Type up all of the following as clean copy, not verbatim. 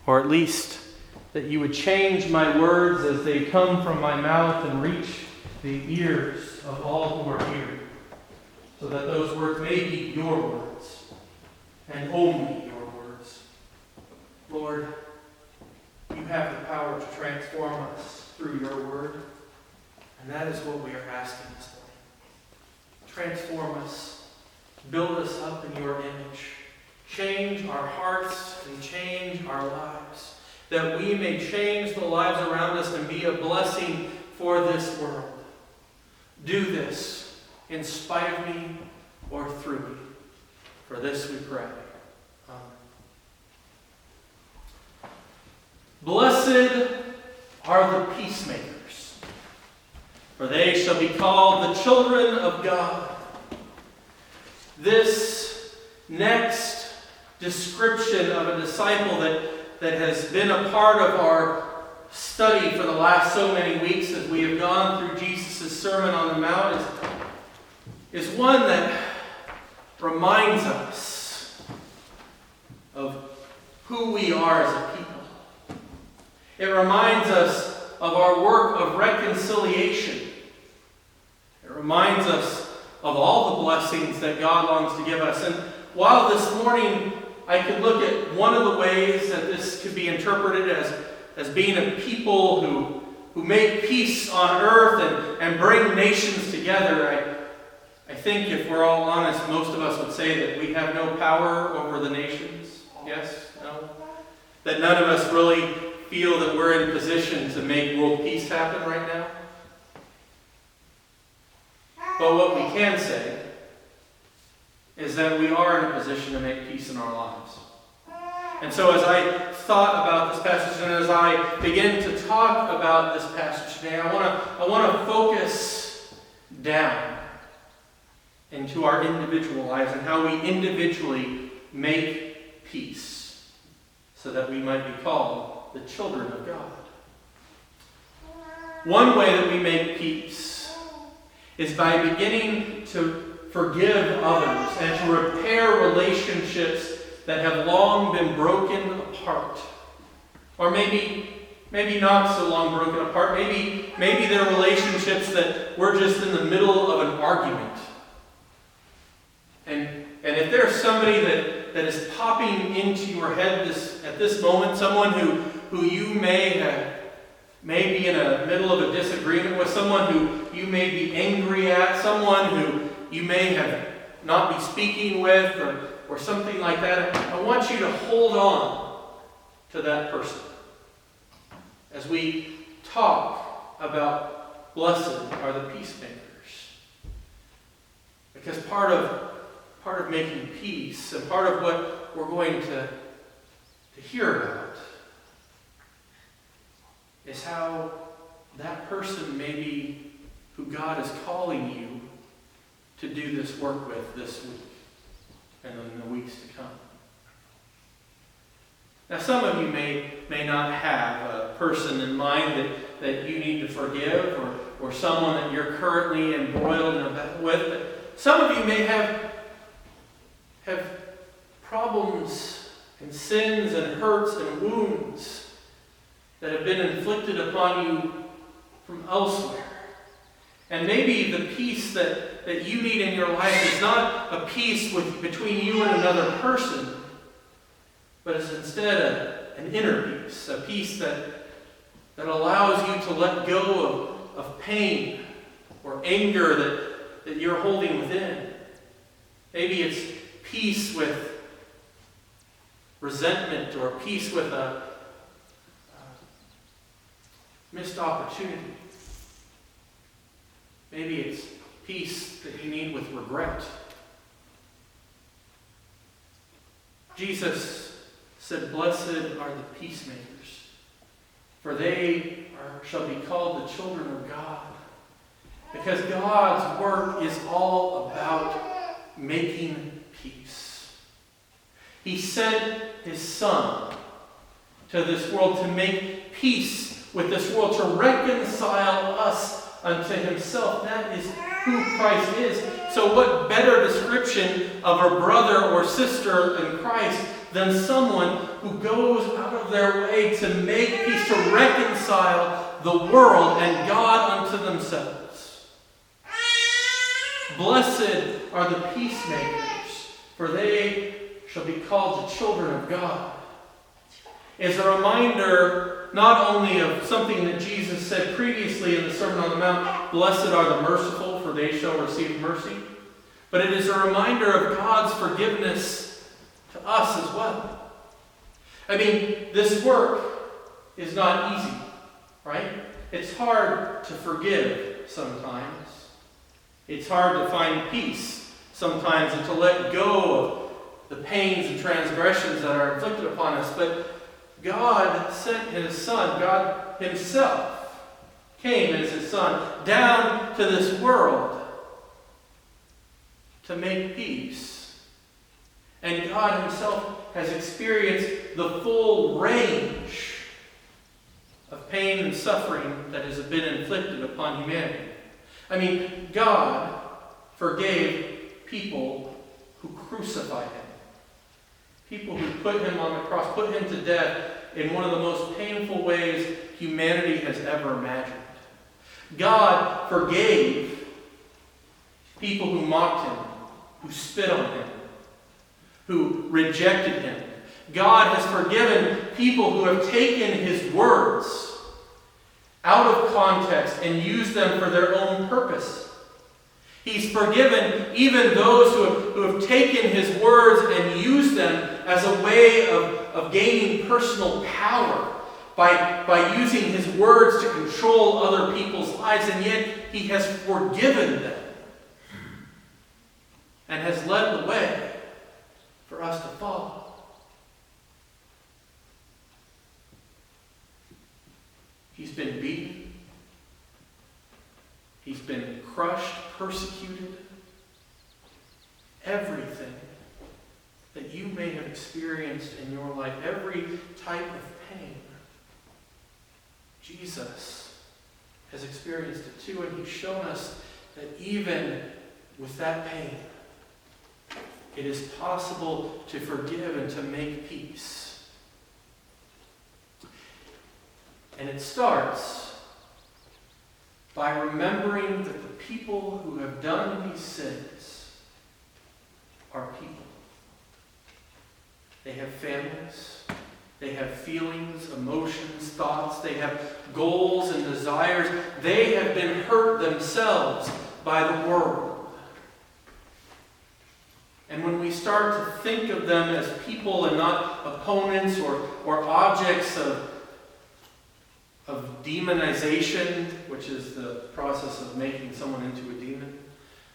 or at least that you would change my words as they come from my mouth and reach the ears of all who are here, so that those words may be your words, and only your words. Lord, you have the power to transform us through your word, and that is what we are asking this morning. Transform us, build us up in your image, change our hearts and change our lives, that we may change the lives around us and be a blessing for this world. Do this in spite of me or through me. For this we pray. Amen. Blessed are the peacemakers, for they shall be called the children of God. This next description of a disciple that has been a part of our study for the last so many weeks as we have gone through Jesus' Sermon on the Mount is one that reminds us of who we are as a people. It reminds us of our work of reconciliation. It reminds us of all the blessings that God longs to give us. And while this morning I could look at one of the ways that this could be interpreted as being a people who make peace on earth and bring nations together, I think if we're all honest, most of us would say that we have no power over the nations. Yes? No? That none of us really feel that we're in position to make world peace happen right now. But what we can say is that we are in a position to make peace in our lives. And so as I thought about this passage and as I begin to talk about this passage today, I want to focus down into our individual lives and how we individually make peace so that we might be called the children of God. One way that we make peace is by beginning to forgive others and to repair relationships that have long been broken apart. Or maybe not so long broken apart. Maybe they're relationships that we're just in the middle of an argument. And if there's somebody that is popping into your head at this moment, someone who you may be in the middle of a disagreement with, someone who you may be angry at, someone who you may have not be speaking with, or something like that, I want you to hold on to that person as we talk about blessed are the peacemakers. Because part of making peace and part of what we're going to hear about is how that person may be who God is calling you to do this work with this week and in the weeks to come. Now, some of you may not have a person in mind that you need to forgive or someone that you're currently embroiled in a battle with. But some of you may have problems and sins and hurts and wounds that have been inflicted upon you from elsewhere. And maybe the peace that you need in your life is not a peace between you and another person, but is instead an inner peace, a peace that allows you to let go of pain or anger that you're holding within. Maybe it's peace with resentment or peace with a missed opportunity. Maybe it's peace that you need with regret. Jesus said, "Blessed are the peacemakers, for they shall be called the children of God." Because God's work is all about making peace. He sent His Son to this world to make peace with this world, to reconcile us unto Himself. That is who Christ is. So what better description of a brother or sister in Christ than someone who goes out of their way to make peace, to reconcile the world and God unto themselves. Blessed are the peacemakers, for they shall be called the children of God. Is a reminder not only of something that Jesus said previously in the Sermon on the Mount, blessed are the merciful, for they shall receive mercy, but it is a reminder of God's forgiveness to us as well. I mean, this work is not easy, right? It's hard to forgive sometimes. It's hard to find peace sometimes and to let go of the pains and transgressions that are inflicted upon us. But God sent His Son, God Himself came as His Son down to this world to make peace. And God Himself has experienced the full range of pain and suffering that has been inflicted upon humanity. I mean, God forgave people who crucified Him. People who put Him on the cross, put Him to death in one of the most painful ways humanity has ever imagined. God forgave people who mocked Him, who spit on Him, who rejected Him. God has forgiven people who have taken His words out of context and used them for their own purpose. He's forgiven even those who have taken His words and used them as a way of gaining personal power by using His words to control other people's lives, and yet He has forgiven them and has led the way for us to follow. He's been beaten. He's been crushed, persecuted. Everything that you may have experienced in your life, every type of pain, Jesus has experienced it too, and He's shown us that even with that pain, it is possible to forgive and to make peace. And it starts by remembering that the people who have done these sins are people. They have families. They have feelings, emotions, thoughts. They have goals and desires. They have been hurt themselves by the world. And when we start to think of them as people and not opponents or objects of demonization, which is the process of making someone into a demon,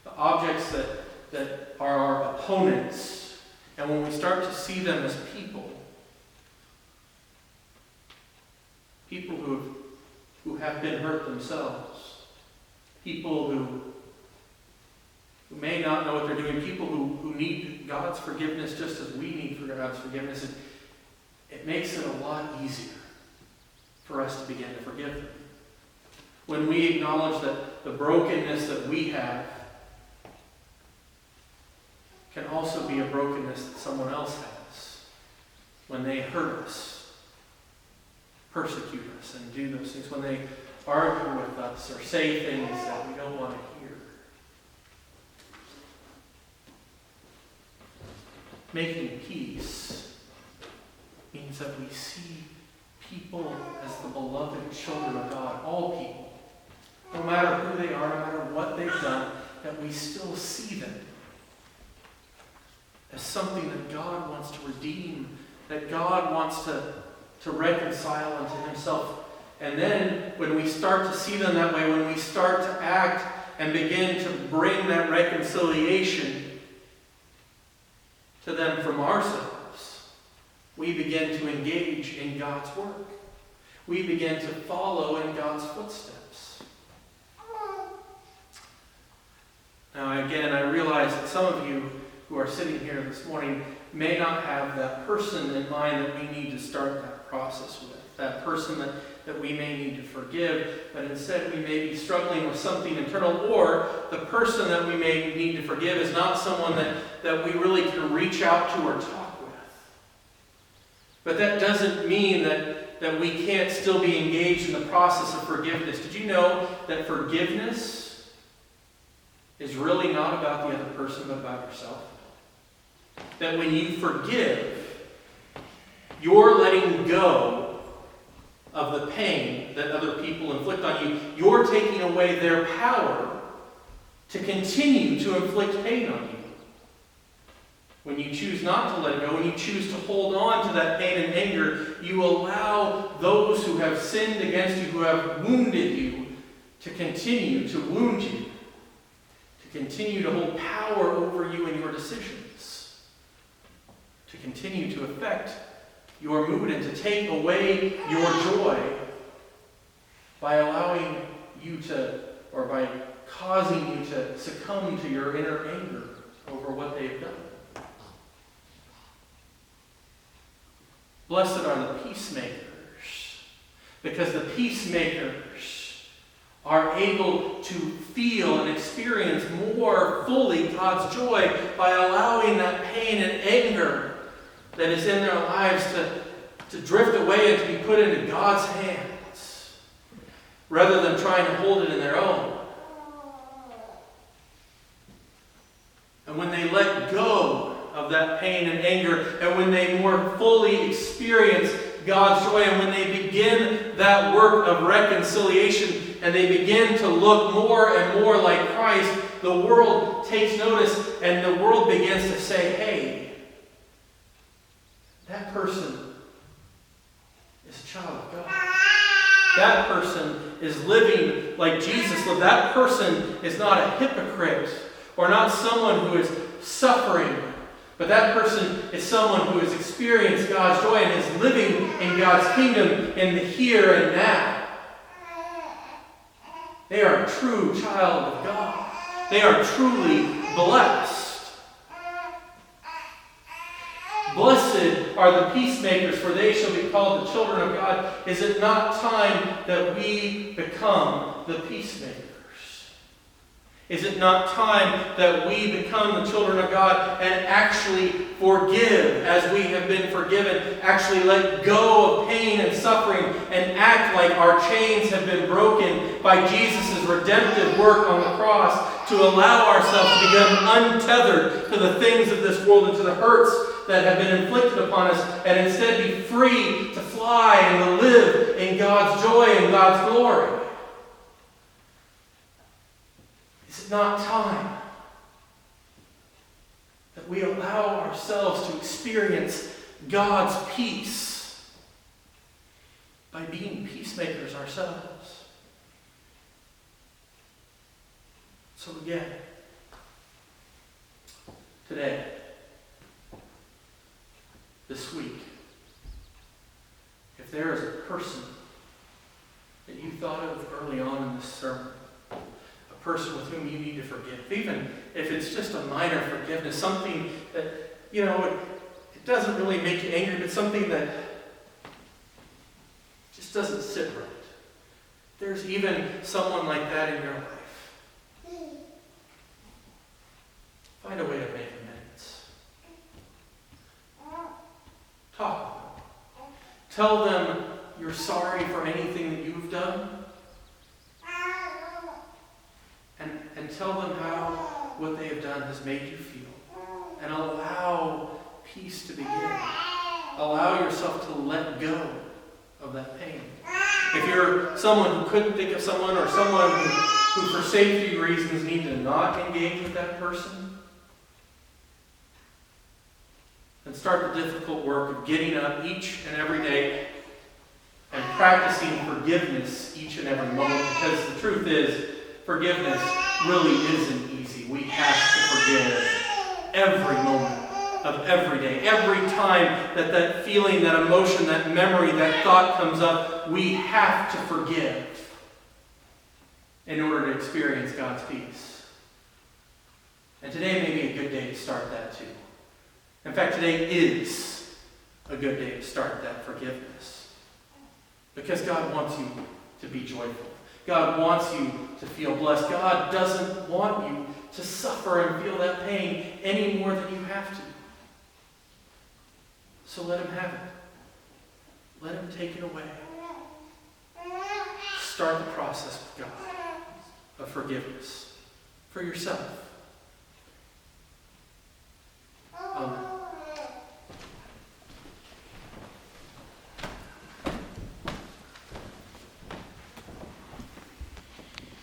the objects that are our opponents, and when we start to see them as people who have been hurt themselves, people who may not know what they're doing, people who need God's forgiveness just as we need for God's forgiveness, it makes it a lot easier for us to begin to forgive them. When we acknowledge that the brokenness that we have can also be a brokenness that someone else has when they hurt us, persecute us, and do those things, when they argue with us or say things that we don't want to hear. Making peace means that we see people as the beloved children of God, all people, no matter who they are, no matter what they've done, that we still see them as something that God wants to redeem, that God wants to reconcile unto Himself. And then when we start to see them that way, when we start to act and begin to bring that reconciliation to them from ourselves, we begin to engage in God's work. We begin to follow in God's footsteps. Now again, I realize that some of you who are sitting here this morning may not have that person in mind that we need to start that process with, that person that we may need to forgive, but instead we may be struggling with something internal, or the person that we may need to forgive is not someone that we really can reach out to or talk with. But that doesn't mean that we can't still be engaged in the process of forgiveness. Did you know that forgiveness is really not about the other person, but about yourself? That when you forgive, you're letting go of the pain that other people inflict on you. You're taking away their power to continue to inflict pain on you. When you choose not to let it go, when you choose to hold on to that pain and anger, you allow those who have sinned against you, who have wounded you, to continue to wound you, to continue to hold power over you and your decisions, to continue to affect your mood and to take away your joy by allowing you to, or by causing you to succumb to your inner anger over what they've done. Blessed are the peacemakers, because the peacemakers are able to feel and experience more fully God's joy by allowing that pain and anger that is in their lives to drift away and to be put into God's hands, rather than trying to hold it in their own. And when they let go of that pain and anger, and when they more fully experience God's joy, and when they begin that work of reconciliation, and they begin to look more and more like Christ, the world takes notice, and the world begins to say, hey, that person is a child of God. That person is living like Jesus lived. That person is not a hypocrite, or not someone who is suffering, but that person is someone who has experienced God's joy and is living in God's kingdom in the here and now. They are a true child of God. They are truly blessed. Blessed are the peacemakers, for they shall be called the children of God. Is it not time that we become the peacemakers? Is it not time that we become the children of God and actually forgive as we have been forgiven? Actually let go of pain and suffering and act like our chains have been broken by Jesus' redemptive work on the cross, to allow ourselves to become untethered to the things of this world and to the hurts that have been inflicted upon us, and instead be free to fly and to live in God's joy and God's glory. Is it not time that we allow ourselves to experience God's peace by being peacemakers ourselves? So again, today, this week, if there is a person that you thought of early on in this sermon, a person with whom you need to forgive, even if it's just a minor forgiveness, something that, it doesn't really make you angry, but something that just doesn't sit right. There's even someone like that in your life. Find a way to make amends. Talk with them. Tell them you're sorry for anything that you've done. And tell them how what they have done has made you feel. And allow peace to begin. Allow yourself to let go of that pain. If you're someone who couldn't think of someone, or someone who for safety reasons need to not engage with that person, then start the difficult work of getting up each and every day and practicing forgiveness each and every moment. Because the truth is, forgiveness really isn't easy. We have to forgive every moment of every day. Every time that feeling, that emotion, that memory, that thought comes up, we have to forgive in order to experience God's peace. And today may be a good day to start that too. In fact, today is a good day to start that forgiveness. Because God wants you to be joyful. God wants you to feel blessed. God doesn't want you to suffer and feel that pain any more than you have to. So let him have it. let him take it away. Start the process with God of forgiveness for yourself.